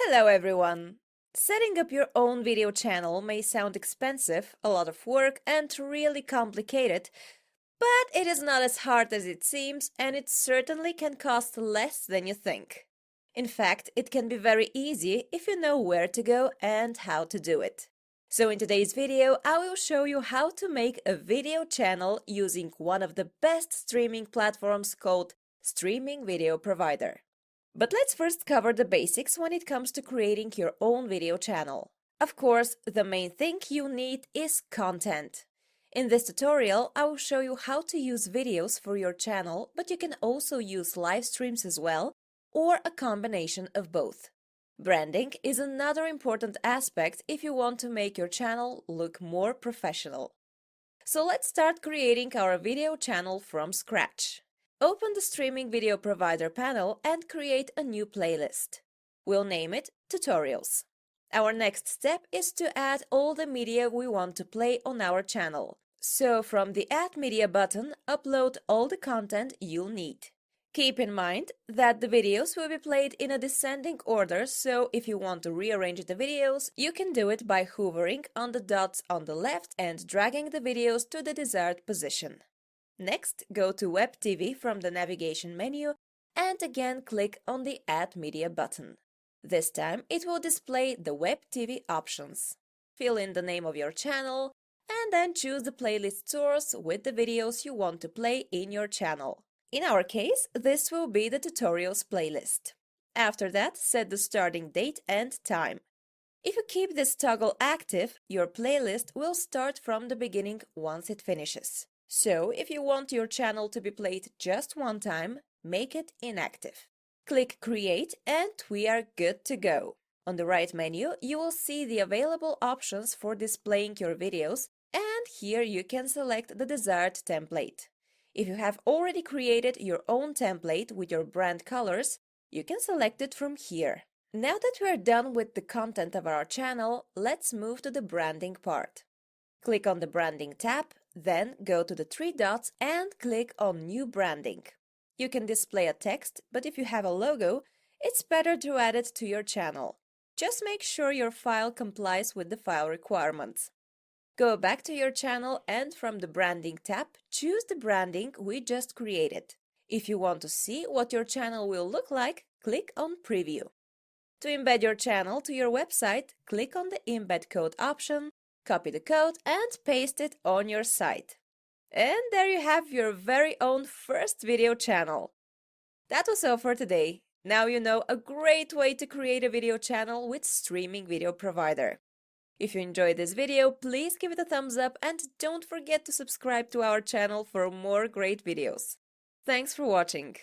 Hello everyone! Setting up your own video channel may sound expensive, a lot of work, and really complicated, but it is not as hard as it seems, and it certainly can cost less than you think. In fact, it can be very easy if you know where to go and how to do it. So in today's video, I will show you how to make a video channel using one of the best streaming platforms called StreamingVideoProvider. But let's first cover the basics when it comes to creating your own video channel. Of course, the main thing you need is content. In this tutorial, I will show you how to use videos for your channel, but you can also use live streams as well, or a combination of both. Branding is another important aspect if you want to make your channel look more professional. So let's start creating our video channel from scratch. Open the Streaming Video Provider panel and create a new playlist. We'll name it Tutorials. Our next step is to add all the media we want to play on our channel. So from the Add Media button, upload all the content you'll need. Keep in mind that the videos will be played in a descending order, so if you want to rearrange the videos, you can do it by hovering on the dots on the left and dragging the videos to the desired position. Next, go to Web TV from the navigation menu and again click on the Add Media button. This time it will display the Web TV options. Fill in the name of your channel and then choose the playlist source with the videos you want to play in your channel. In our case, this will be the Tutorials playlist. After that, set the starting date and time. If you keep this toggle active, your playlist will start from the beginning once it finishes. So, if you want your channel to be played just one time, make it inactive. Click Create and we are good to go. On the right menu, you will see the available options for displaying your videos, and here you can select the desired template. If you have already created your own template with your brand colors, you can select it from here. Now that we are done with the content of our channel, let's move to the branding part. Click on the Branding tab, then go to the three dots and click on New Branding. You can display a text, but if you have a logo, it's better to add it to your channel. Just make sure your file complies with the file requirements. Go back to your channel and from the Branding tab, choose the branding we just created. If you want to see what your channel will look like, click on Preview. To embed your channel to your website, click on the Embed Code option, copy the code and paste it on your site. And there you have your very own first video channel. That was all for today. Now you know a great way to create a video channel with Streaming Video Provider. If you enjoyed this video, please give it a thumbs up and don't forget to subscribe to our channel for more great videos. Thanks for watching.